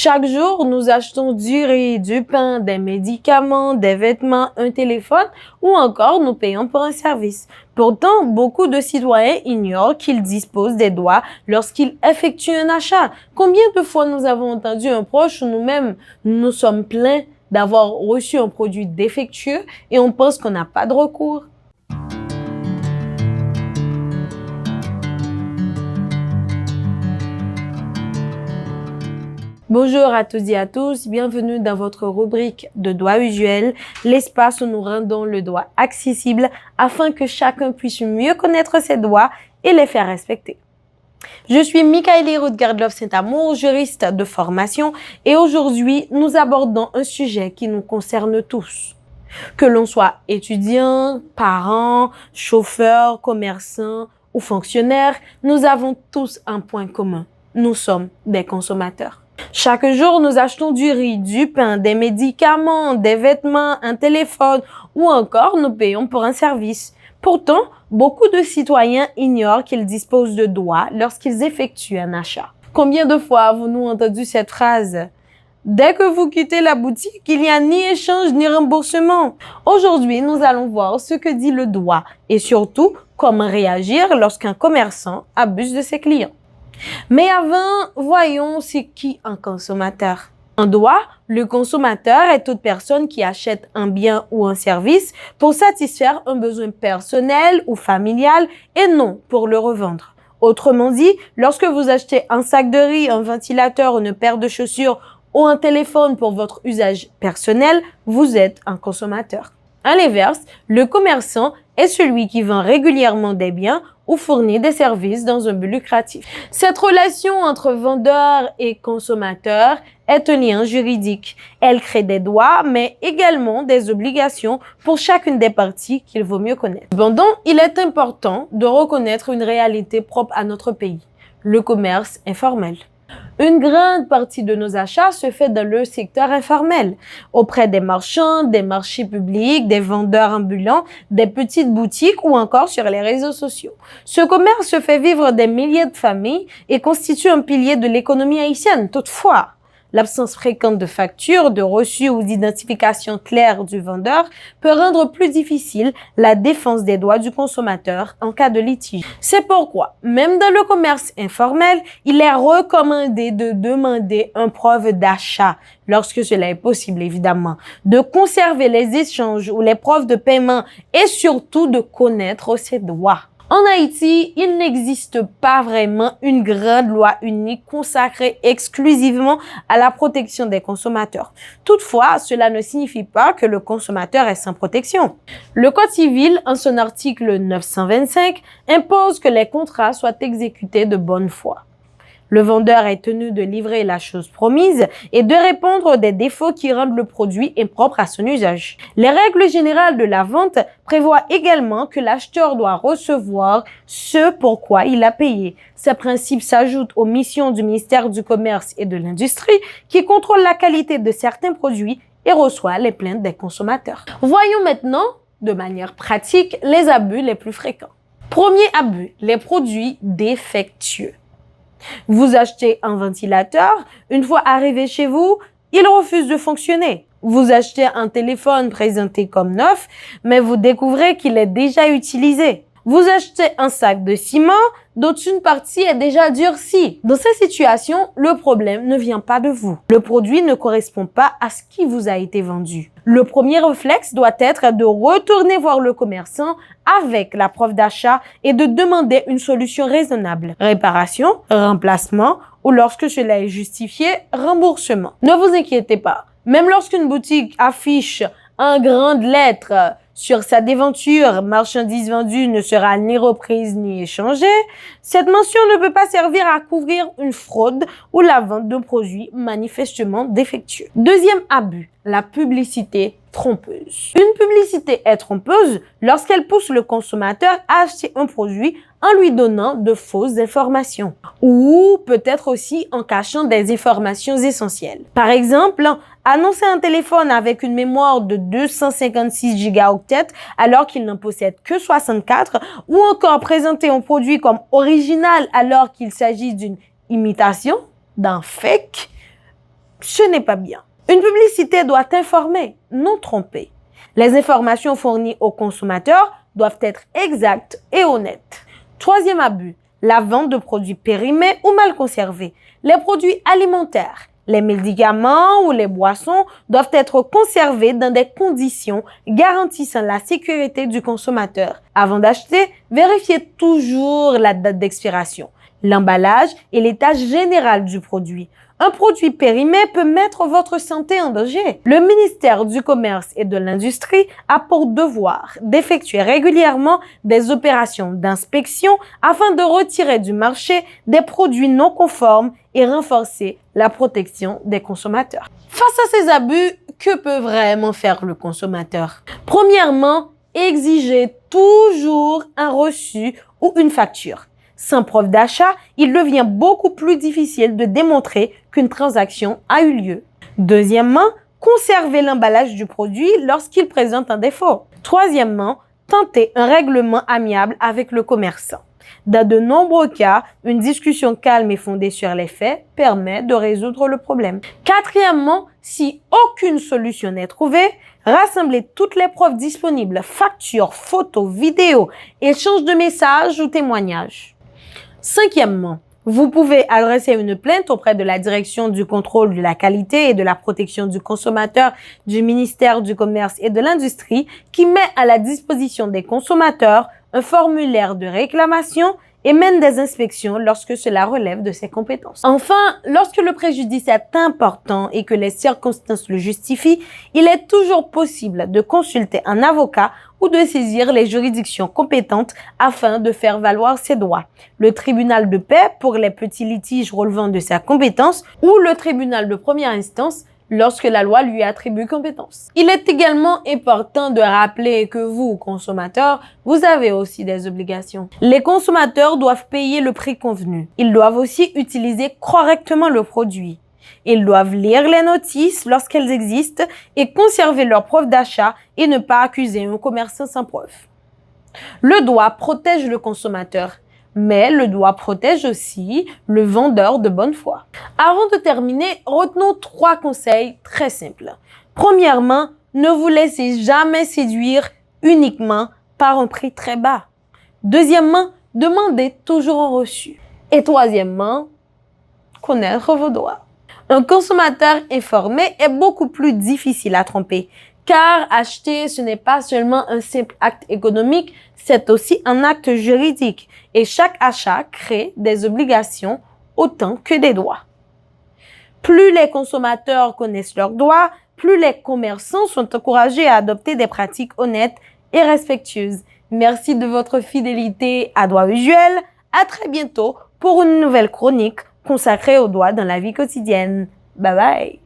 Chaque jour, nous achetons du riz, du pain, des médicaments, des vêtements, un téléphone ou encore nous payons pour un service. Pourtant, beaucoup de citoyens ignorent qu'ils disposent des droits lorsqu'ils effectuent un achat. Combien de fois nous avons entendu un proche ou nous-mêmes nous sommes plaints d'avoir reçu un produit défectueux et on pense qu'on n'a pas de recours? Bonjour à toutes et à tous, bienvenue dans votre rubrique de droit usuel, l'espace où nous rendons le droit accessible afin que chacun puisse mieux connaître ses droits et les faire respecter. Je suis Michaëlie Roudgardlov-Saint-Amour, juriste de formation et aujourd'hui nous abordons un sujet qui nous concerne tous. Que l'on soit étudiant, parent, chauffeur, commerçant ou fonctionnaire, nous avons tous un point commun. Nous sommes des consommateurs. Chaque jour, nous achetons du riz, du pain, des médicaments, des vêtements, un téléphone ou encore nous payons pour un service. Pourtant, beaucoup de citoyens ignorent qu'ils disposent de droits lorsqu'ils effectuent un achat. Combien de fois avons-nous entendu cette phrase? Dès que vous quittez la boutique, il n'y a ni échange ni remboursement. Aujourd'hui, nous allons voir ce que dit le droit et surtout comment réagir lorsqu'un commerçant abuse de ses clients. Mais avant, voyons c'est qui un consommateur. En droit, le consommateur est toute personne qui achète un bien ou un service pour satisfaire un besoin personnel ou familial et non pour le revendre. Autrement dit, lorsque vous achetez un sac de riz, un ventilateur, une paire de chaussures ou un téléphone pour votre usage personnel, vous êtes un consommateur. À l'inverse, le commerçant est celui qui vend régulièrement des biens ou fournit des services dans un but lucratif. Cette relation entre vendeur et consommateur est un lien juridique. Elle crée des droits, mais également des obligations pour chacune des parties qu'il vaut mieux connaître. Cependant, il est important de reconnaître une réalité propre à notre pays, le commerce informel. Une grande partie de nos achats se fait dans le secteur informel, auprès des marchands, des marchés publics, des vendeurs ambulants, des petites boutiques ou encore sur les réseaux sociaux. Ce commerce fait vivre des milliers de familles et constitue un pilier de l'économie haïtienne. Toutefois, l'absence fréquente de factures, de reçus ou d'identification claire du vendeur peut rendre plus difficile la défense des droits du consommateur en cas de litige. C'est pourquoi, même dans le commerce informel, il est recommandé de demander une preuve d'achat, lorsque cela est possible évidemment, de conserver les échanges ou les preuves de paiement et surtout de connaître ses droits. En Haïti, il n'existe pas vraiment une grande loi unique consacrée exclusivement à la protection des consommateurs. Toutefois, cela ne signifie pas que le consommateur est sans protection. Le Code civil, en son article 925, impose que les contrats soient exécutés de bonne foi. Le vendeur est tenu de livrer la chose promise et de répondre des défauts qui rendent le produit impropre à son usage. Les règles générales de la vente prévoient également que l'acheteur doit recevoir ce pour quoi il a payé. Ces principes s'ajoutent aux missions du ministère du Commerce et de l'Industrie qui contrôle la qualité de certains produits et reçoit les plaintes des consommateurs. Voyons maintenant, de manière pratique, les abus les plus fréquents. Premier abus, les produits défectueux. Vous achetez un ventilateur, une fois arrivé chez vous, il refuse de fonctionner. Vous achetez un téléphone présenté comme neuf, mais vous découvrez qu'il est déjà utilisé. Vous achetez un sac de ciment, dont une partie est déjà durcie. Dans ces situations, le problème ne vient pas de vous. Le produit ne correspond pas à ce qui vous a été vendu. Le premier réflexe doit être de retourner voir le commerçant avec la preuve d'achat et de demander une solution raisonnable. Réparation, remplacement ou lorsque cela est justifié, remboursement. Ne vous inquiétez pas. Même lorsqu'une boutique affiche en grandes lettres sur sa devanture, marchandise vendue ne sera ni reprise ni échangée, cette mention ne peut pas servir à couvrir une fraude ou la vente d'un produit manifestement défectueux. Deuxième abus, la publicité trompeuse. Une publicité est trompeuse lorsqu'elle pousse le consommateur à acheter un produit en lui donnant de fausses informations ou peut-être aussi en cachant des informations essentielles. Par exemple, annoncer un téléphone avec une mémoire de 256 gigaoctets alors qu'il n'en possède que 64 ou encore présenter un produit comme original alors qu'il s'agit d'une imitation, d'un fake, ce n'est pas bien. Une publicité doit informer, non tromper. Les informations fournies aux consommateurs doivent être exactes et honnêtes. Troisième abus, la vente de produits périmés ou mal conservés. Les produits alimentaires, les médicaments ou les boissons doivent être conservés dans des conditions garantissant la sécurité du consommateur. Avant d'acheter, vérifiez toujours la date d'expiration, l'emballage et l'état général du produit. Un produit périmé peut mettre votre santé en danger. Le ministère du Commerce et de l'Industrie a pour devoir d'effectuer régulièrement des opérations d'inspection afin de retirer du marché des produits non conformes et renforcer la protection des consommateurs. Face à ces abus, que peut vraiment faire le consommateur? Premièrement, exiger toujours un reçu ou une facture. Sans preuve d'achat, il devient beaucoup plus difficile de démontrer qu'une transaction a eu lieu. Deuxièmement, conserver l'emballage du produit lorsqu'il présente un défaut. Troisièmement, tenter un règlement amiable avec le commerçant. Dans de nombreux cas, une discussion calme et fondée sur les faits permet de résoudre le problème. Quatrièmement, si aucune solution n'est trouvée, rassemblez toutes les preuves disponibles, factures, photos, vidéos, échanges de messages ou témoignages. Cinquièmement, vous pouvez adresser une plainte auprès de la Direction du contrôle de la qualité et de la protection du consommateur du ministère du Commerce et de l'Industrie qui met à la disposition des consommateurs un formulaire de réclamation et mène des inspections lorsque cela relève de ses compétences. Enfin, lorsque le préjudice est important et que les circonstances le justifient, il est toujours possible de consulter un avocat ou de saisir les juridictions compétentes afin de faire valoir ses droits. Le tribunal de paix pour les petits litiges relevant de sa compétence ou le tribunal de première instance lorsque la loi lui attribue compétence. Il est également important de rappeler que vous, consommateurs, vous avez aussi des obligations. Les consommateurs doivent payer le prix convenu. Ils doivent aussi utiliser correctement le produit. Ils doivent lire les notices lorsqu'elles existent et conserver leurs preuves d'achat et ne pas accuser un commerçant sans preuve. Le droit protège le consommateur, mais le droit protège aussi le vendeur de bonne foi. Avant de terminer, retenons 3 conseils très simples. Premièrement, ne vous laissez jamais séduire uniquement par un prix très bas. Deuxièmement, demandez toujours un reçu. Et troisièmement, connaître vos droits. Un consommateur informé est beaucoup plus difficile à tromper, car acheter, ce n'est pas seulement un simple acte économique, c'est aussi un acte juridique. Et chaque achat crée des obligations autant que des droits. Plus les consommateurs connaissent leurs droits, plus les commerçants sont encouragés à adopter des pratiques honnêtes et respectueuses. Merci de votre fidélité à Droit Usuel. À très bientôt pour une nouvelle chronique consacrée aux droits dans la vie quotidienne. Bye bye!